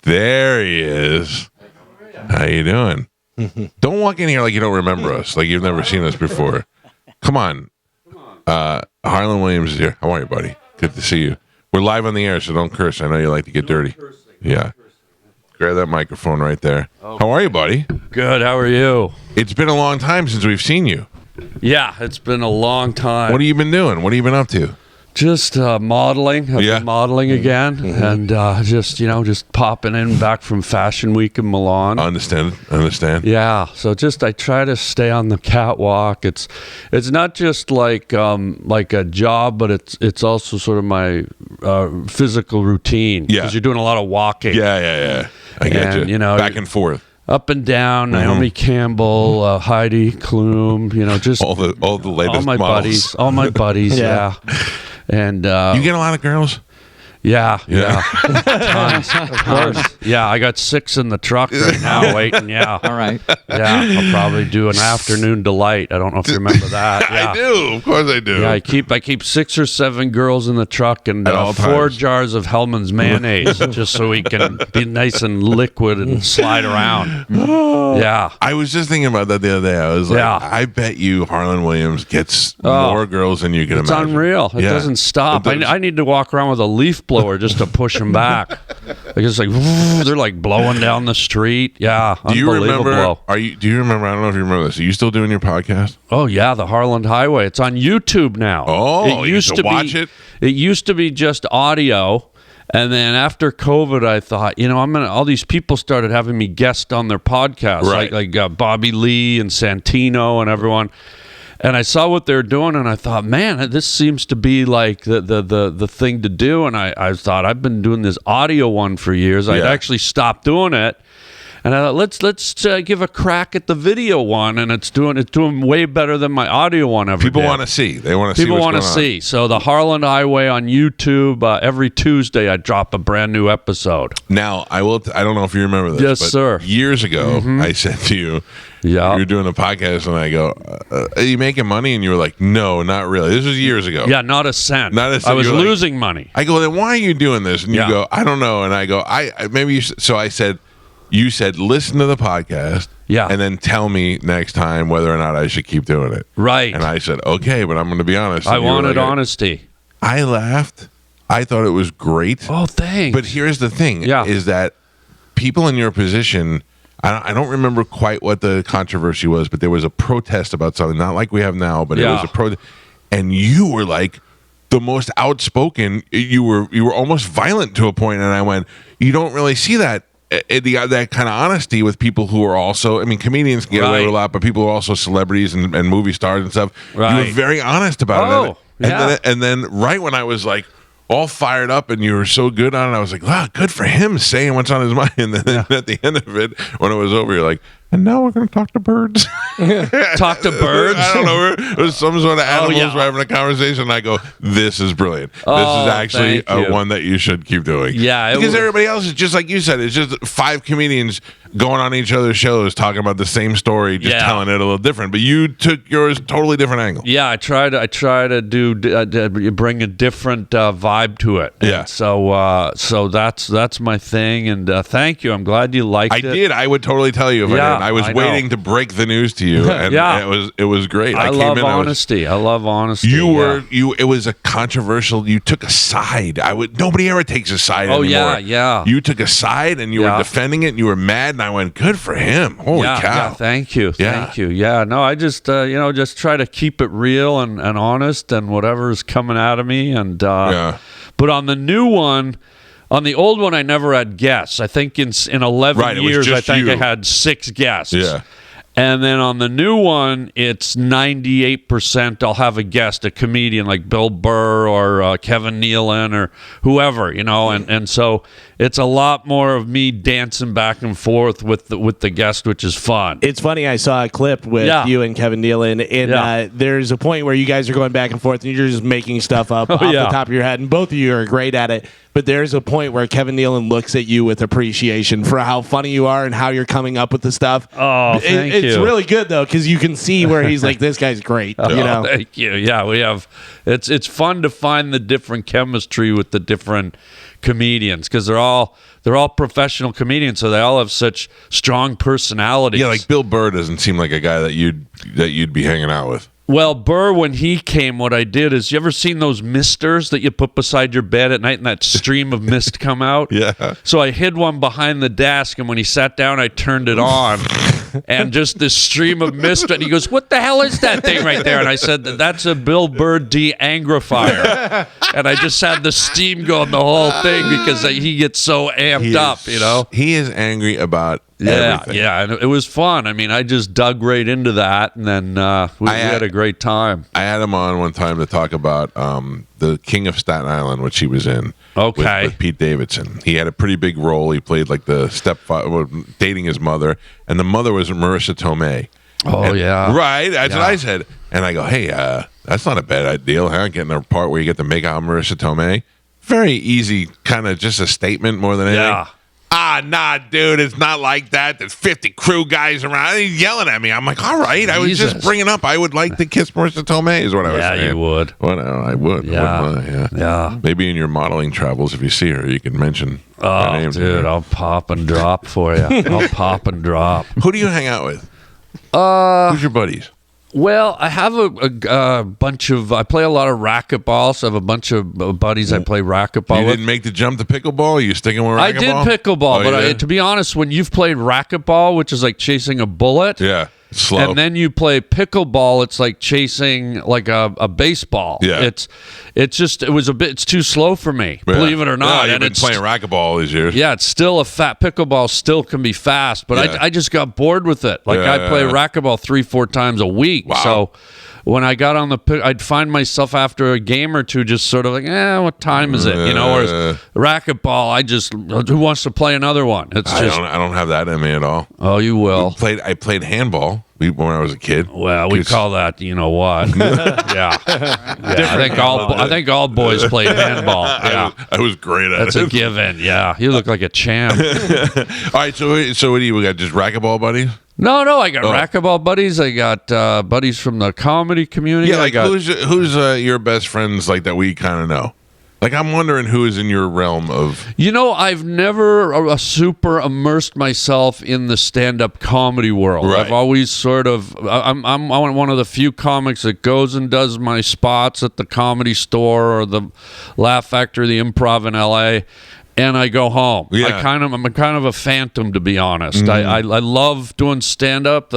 There he is. How you doing? Don't walk in here like you don't remember us, like you've never seen us before. Come on. Harland Williams is here. How are you, buddy? Good to see you. We're live on the air, so don't curse. I know you like to get dirty. Yeah. Grab that microphone right there. How are you, buddy? Good. How are you? It's been a long time since we've seen you. Yeah, it's been a long time. What have you been doing? What have you been up to? Just modeling. I've been modeling again, and just popping in back from Fashion Week in Milan. Understand. Yeah, so I try to stay on the catwalk. It's not just like a job, but it's also sort of my physical routine. Yeah, because you're doing a lot of walking. Yeah. I get you. You know, back and forth. Up and down, Naomi Campbell, Heidi Klum, just all the latest all my models. buddies, yeah. And you get a lot of girls? Yeah. Tons. Yeah, I got 6 in the truck right now waiting. Yeah. All right. Yeah, I'll probably do an afternoon delight. I don't know if you remember that. Yeah. I do. Of course I do. Yeah, I keep 6 or 7 girls in the truck and At all 4 times. jars of Hellman's mayonnaise just so we can be nice and liquid and slide around. Yeah. I was just thinking about that the other day. I was like, I bet you Harland Williams gets more girls than you can It's imagine. unreal. It doesn't stop. I need to walk around with a leaf blower just to push them back. Because they're like blowing down the street. Yeah, Do you remember? blow. Do you remember? I don't know if you remember this. Are you still doing your podcast? Oh yeah, the Harland Highway. It's on YouTube now. Oh, it you used get to to watch be, it? It used to be just audio. And then after COVID, I thought, all these people started having me guest on their podcasts, Right. like Bobby Lee and Santino and everyone. And I saw what they're doing, and I thought, man, this seems to be like the thing to do. And I thought, I've been doing this audio one for years. I'd actually stopped doing it. And I thought, let's give a crack at the video one, and it's doing way better than my audio one ever People did. want to see. They want to see. People want to see. So the Harland Highway on YouTube. Every Tuesday, I drop a brand new episode. Now, I will. I don't know if you remember this. Yes, but sir. Years ago, I said to you, you're doing a podcast, and I go, are you making money? And you were like, no, not really. This was years ago. Yeah, not a cent. Not a cent. I was You were like- losing money. I go, then why are you doing this? And you go, I don't know. And I go, maybe you. So I said, you said, listen to the podcast. Yeah. And then tell me next time whether or not I should keep doing it. Right. And I said, okay, but I'm going to be honest. I And you were wanted like, honesty. I laughed. I thought it was great. Oh, thanks. But here's the thing: Yeah. is that people in your position. I don't remember quite what the controversy was, but there was a protest about something, not like we have now, but it was a protest, and you were like the most outspoken. You were almost violent to a point, and I went, you don't really see that. That kind of honesty with people who are also, I mean, comedians can get away with a lot, but people who are also celebrities and movie stars and stuff. Right. You were very honest about it. Yeah. And then right when I was like all fired up and you were so good on it, I was like, wow, good for him saying what's on his mind. And then at the end of it, when it was over, you're like, and now we're going to talk to birds. Talk to birds? I don't know. It was some sort of animals were having a conversation. And I go, this is brilliant. This is actually one that you should keep doing. Yeah. Because everybody else is just like you said. It's just 5 comedians going on each other's shows talking about the same story, just telling it a little different. But you took yours totally different angle. Yeah, I try to do bring a different vibe to it. Yeah. And so that's my thing. And thank you. I'm glad you liked it. I did. I would totally tell you if I didn't. I was I waiting know. to break the news to you, and it was great. I came love in, honesty. I love honesty. It was a controversial. You took a side. Nobody ever takes a side anymore. yeah. You took a side, and you were defending it, and you were mad, and I went, "Good for him! Holy cow!" Yeah, thank you. Yeah, no, I just just try to keep it real and honest, and whatever's coming out of me, and But on the new one. On the old one, I never had guests. I think in 11 years, I think I had 6 guests. Yeah. And then on the new one, it's 98% I'll have a guest, a comedian like Bill Burr or Kevin Nealon or whoever, and so it's a lot more of me dancing back and forth with the guest, which is fun. It's funny, I saw a clip with you and Kevin Nealon, and there's a point where you guys are going back and forth, and you're just making stuff up off the top of your head, and both of you are great at it. But there's a point where Kevin Nealon looks at you with appreciation for how funny you are and how you're coming up with the stuff. Oh, thank you. It's really good, though, because you can see where he's like, this guy's great. Thank you. Yeah, we have. It's fun to find the different chemistry with the different comedians because they're all professional comedians, so they all have such strong personalities. Yeah, like Bill Burr doesn't seem like a guy that you'd be hanging out with. Well, Burr, when he came, what I did is, you ever seen those misters that you put beside your bed at night and that stream of mist come out? Yeah. So I hid one behind the desk, and when he sat down, I turned it on, and just this stream of mist, and he goes, "What the hell is that thing right there?" And I said, "That's a Bill Burr de-angrifier." And I just had the steam going the whole thing because he gets so amped up, you know? He is angry about everything. Yeah, and it was fun. I mean, I just dug right into that, and then we had a great time. I had him on one time to talk about the King of Staten Island, which he was in. Okay. With Pete Davidson. He had a pretty big role. He played like the stepfather, dating his mother, and the mother was Marissa Tomei. Oh, yeah. Right, that's what I said. And I go, hey, that's not a bad deal, huh? Getting a part where you get to make out Marissa Tomei. Very easy, kind of just a statement more than anything. Yeah. Nah, dude, it's not like that. There's 50 crew guys around. He's yelling at me. I'm like, all right. I was just bringing up I would like to kiss Marissa Tomei is what I was saying. Yeah, you would. Well, I would. Yeah. Maybe in your modeling travels, if you see her, you can mention her name. Dude, I'll pop and drop for you. I'll pop and drop. Who do you hang out with? Who's your buddies? Well, I have a bunch of. I play a lot of racquetball, so I have a bunch of buddies I play racquetball with. You didn't make the jump to pickleball? Are you sticking with racquetball? I did pickleball, but to be honest, when you've played racquetball, which is like chasing a bullet, slow, and then you play pickleball, it's like chasing like a baseball. Yeah, it's too slow for me, believe it or not. You've been playing racquetball all these years. Yeah, it's still pickleball still can be fast, but I just got bored with it. Like I play racquetball 3-4 times a week. Wow. So when I got on I'd find myself after a game or two just sort of like, what time is it? You know, whereas racquetball, who wants to play another one? I don't have that in me at all. Oh, you will. I played handball when I was a kid. Well, we call that, you know what? Yeah. I think all boys played handball. Yeah, I was great at it. That's a given. Yeah, you look like a champ. All right, so what do you got? Just racquetball buddies? No, I got racquetball buddies. I got buddies from the comedy community. Yeah, like who's your best friends like that we kind of know? Like, I'm wondering who is in your realm of... You know, I've never super immersed myself in the stand-up comedy world. Right. I've always sort of... I'm one of the few comics that goes and does my spots at the Comedy Store or the Laugh Factory, the Improv in L.A., and I go home. Yeah. I'm kind of a phantom, to be honest. I love doing stand-up.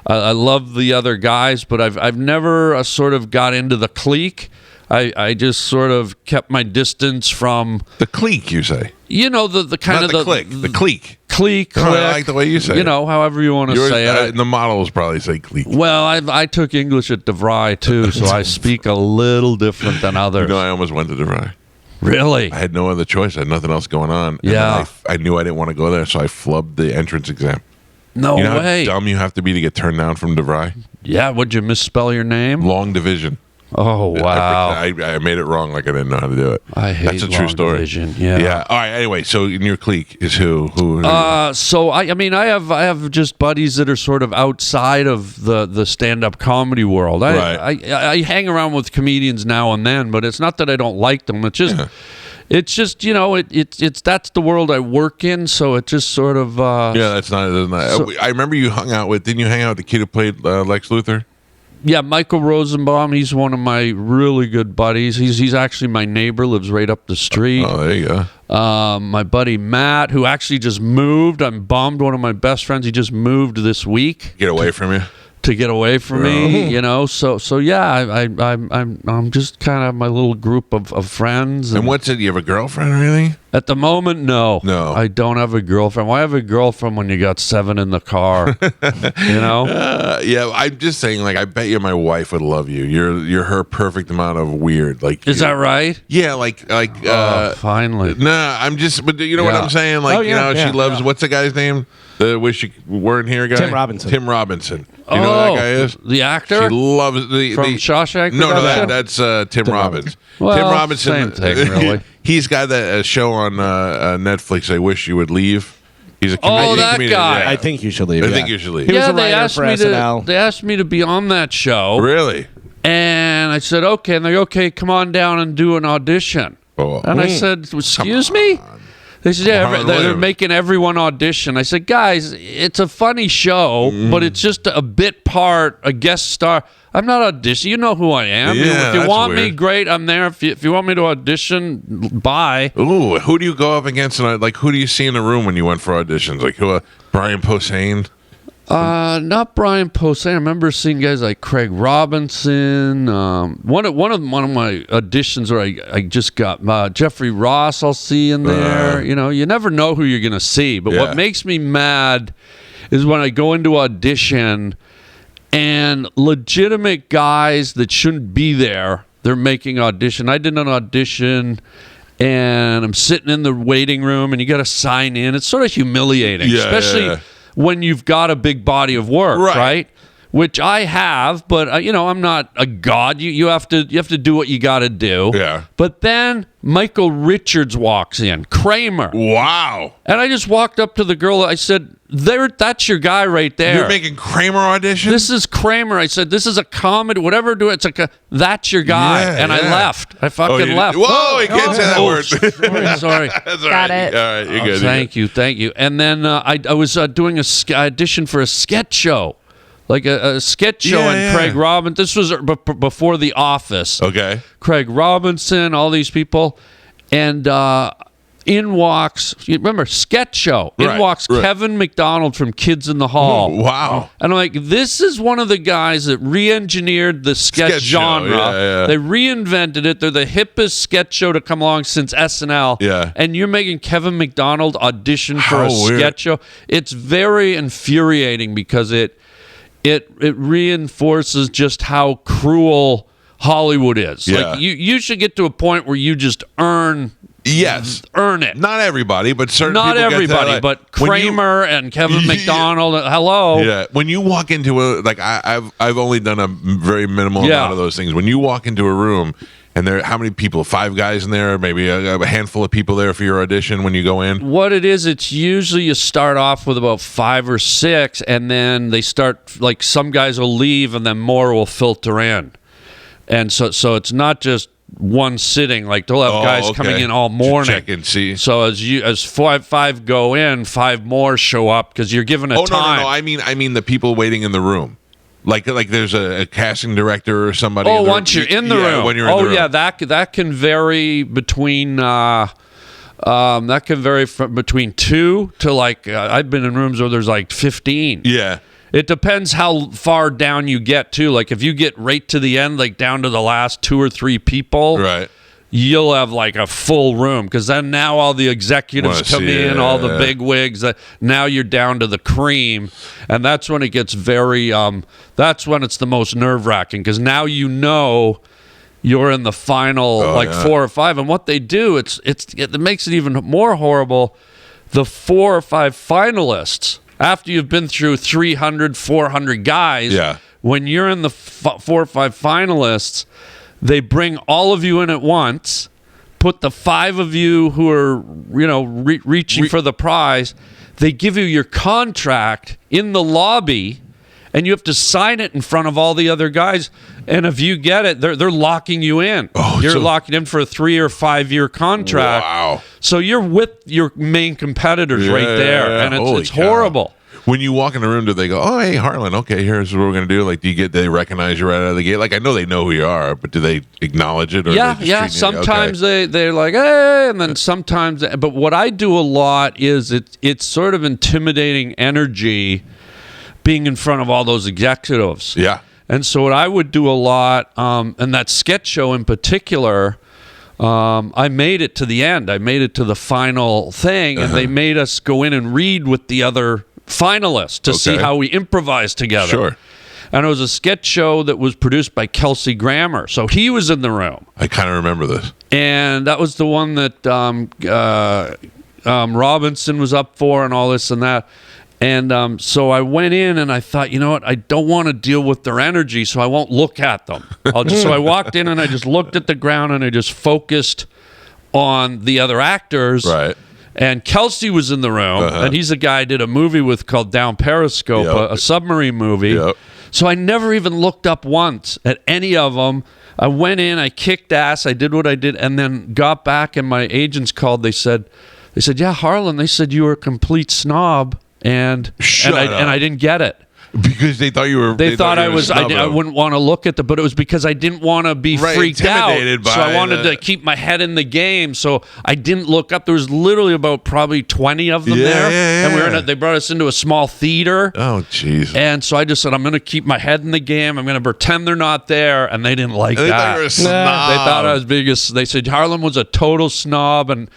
I love the other guys, but I've never sort of got into the clique. I just sort of kept my distance from the clique. You say, you know, the kind not of the clique. Clique. No, I like the way you say it. You know, however you want to say it. The models probably say clique. Well, I took English at DeVry too, so I speak a little different than others. You know, I almost went to DeVry. Really? I had no other choice. I had nothing else going on. Yeah. I knew I didn't want to go there, so I flubbed the entrance exam. No you know way. How dumb you have to be to get turned down from DeVry? Yeah. Would you misspell your name? Long division. Oh, wow. I made it wrong like I didn't know how to do it. I hate That's a true story. Division. Yeah. All right. Anyway, so in your clique is who? So I have just buddies that are sort of outside of the stand-up comedy world. I hang around with comedians now and then, but it's not that I don't like them. It's just... Yeah. It's just, you know, it's that's the world I work in, so it just sort of... that's not... I remember you hung out with... Didn't you hang out with the kid who played Lex Luthor? Yeah, Michael Rosenbaum. He's one of my really good buddies. He's actually my neighbor, lives right up the street. Oh, there you go. My buddy Matt, who actually just moved. I'm bummed. One of my best friends. He just moved this week. Get away from you. To get away from me, you know. So yeah, I'm just kind of my little group of friends. And what's it? You have a girlfriend or anything? At the moment, no. I don't have a girlfriend. Why have a girlfriend when you got 7 in the car? You know? Yeah, I'm just saying. Like, I bet you my wife would love you. You're her perfect amount of weird. Like, is that right? Yeah, like. Finally. Nah, I'm just. But you know what I'm saying? Like, she loves. What's the guy's name? The wish you weren't here guy. Tim Robinson. You know who that guy is? The actor? She loves the Shawshank. No, that's Tim Robbins. Well, Tim Robinson. Same thing, really. He's got that show on Netflix. I wish you would leave. He's a comedian. That guy. Yeah. I think you should leave. I think you should leave. He was a writer for SNL. They asked me to be on that show. Really? And I said, okay. And they're okay. Come on down and do an audition. Oh. And I said, excuse me? They said, yeah, they're making everyone audition. I said, guys, it's a funny show, but it's just a bit part, a guest star. I'm not auditioning. You know who I am. Yeah, if you want me, great, I'm there. If you want me to audition, bye. Ooh, who do you go up against? And like, who do you see in the room when you went for auditions? Like, who? Brian Posehn? Not Brian Posehn. I remember seeing guys like Craig Robinson. One of my auditions where I just got Jeffrey Ross. I'll see in there. You never know who you're gonna see. But what makes me mad is when I go into audition and legitimate guys that shouldn't be there, they're making audition. I did an audition. And I'm sitting in the waiting room, and you got to sign in. It's sort of humiliating, especially when you've got a big body of work, right? Which I have, but I'm not a god. You have to do what you got to do. Yeah. But then Michael Richards walks in, Kramer. Wow. And I just walked up to the girl. I said, that's your guy right there. You're making Kramer audition? This is Kramer. I said, this is a comedy, whatever do it. It's like that's your guy. And I left. I fucking left. Whoa, you can't say that word. Sorry. That's Got it. All right, you're good. Thank you. And then I was doing audition for a sketch show. Like a sketch show, and Craig Robinson. This was before The Office. Okay. Craig Robinson, all these people. And in walks, remember, sketch show. In walks Kevin McDonald from Kids in the Hall. Wow. And I'm like, this is one of the guys that re-engineered the sketch genre. They reinvented it. They're the hippest sketch show to come along since SNL. Yeah. And you're making Kevin McDonald audition for a sketch show. It's very infuriating because it reinforces just how cruel Hollywood is. Yeah. Like you should get to a point where you just earn it. Not everybody, but certain Not people everybody, get that, but Kramer and Kevin McDonald. Hello. Yeah. When you walk into I've only done a very minimal amount of those things. When you walk into a room and how many people? 5 guys in there, maybe a handful of people there for your audition when you go in? What it is, it's usually you start off with about 5 or 6, and then they start, like, some guys will leave, and then more will filter in. And so it's not just one sitting. Like, they'll have guys coming in all morning. Check and see. So as five go in, 5 more show up because you're given a time. No. I mean the people waiting in the room. Like there's a casting director or somebody. Once you're in the room. When you're in the room. that can vary between from between 2 to I've been in rooms where there's like 15. Yeah. It depends how far down you get too. Like if you get right to the end, like down to the last 2 or 3 people, right, you'll have like a full room because then now all the executives come in, all the big wigs. Now you're down to the cream, and that's when it gets very. That's when it's the most nerve-wracking because now you're in the final 4 or 5, and what they do it makes it even more horrible. The 4 or 5 finalists, after you've been through 300, 400 guys, when you're in the 4 or 5 finalists. They bring all of you in at once, put the 5 of you who are, reaching for the prize. They give you your contract in the lobby, and you have to sign it in front of all the other guys. And if you get it, they're locking you in. You're locking in for a 3 or 5 year contract. Wow! So you're with your main competitors right there, and it's horrible. When you walk in the room, do they go, "Oh, hey, Harland, okay, here's what we're going to do"? Like, do they recognize you right out of the gate? Like, I know they know who you are, but do they acknowledge it? Or Sometimes they're like, "Hey," and then sometimes. But what I do a lot is it's sort of intimidating energy being in front of all those executives. Yeah. And so what I would do a lot, and that sketch show in particular, I made it to the end. I made it to the final thing, and they made us go in and read with the other finalists to see how we improvise together. Sure. And it was a sketch show that was produced by Kelsey Grammer. So he was in the room. I kind of remember this. And that was the one that Robinson was up for and all this and that. And so I went in and I thought, you know what? I don't want to deal with their energy, so I won't look at them. So I walked in and I just looked at the ground and I just focused on the other actors. Right. And Kelsey was in the room, and he's a guy I did a movie with called Down Periscope, a submarine movie. Yep. So I never even looked up once at any of them. I went in, I kicked ass, I did what I did, and then got back, and my agents called. They said, yeah, Harland, they said you were a complete snob, and I didn't get it. Because they thought you were. They thought I was. I wouldn't want to look at but it was because I didn't want to be freaked out. So I wanted to keep my head in the game. So I didn't look up. There was literally about probably 20 of them there, and they brought us into a small theater. Oh, jeez. And so I just said, I'm going to keep my head in the game. I'm going to pretend they're not there, and they didn't like that. They thought you were a snob. They thought I was biggest. They said Harland was a total snob, and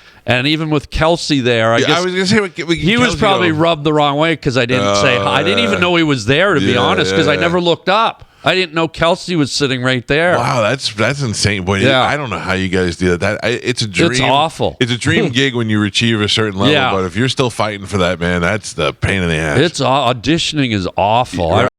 even with Kelsey there, I guess I was going to say he was probably rubbed the wrong way because I didn't say hi. I didn't even know he was there, to be honest, because I never looked up. I didn't know Kelsey was sitting right there. Wow, that's insane. Boy, I don't know how you guys do that. It's a dream. It's awful. It's a dream gig when you achieve a certain level, but if you're still fighting for that, man, that's the pain in the ass. Auditioning is awful.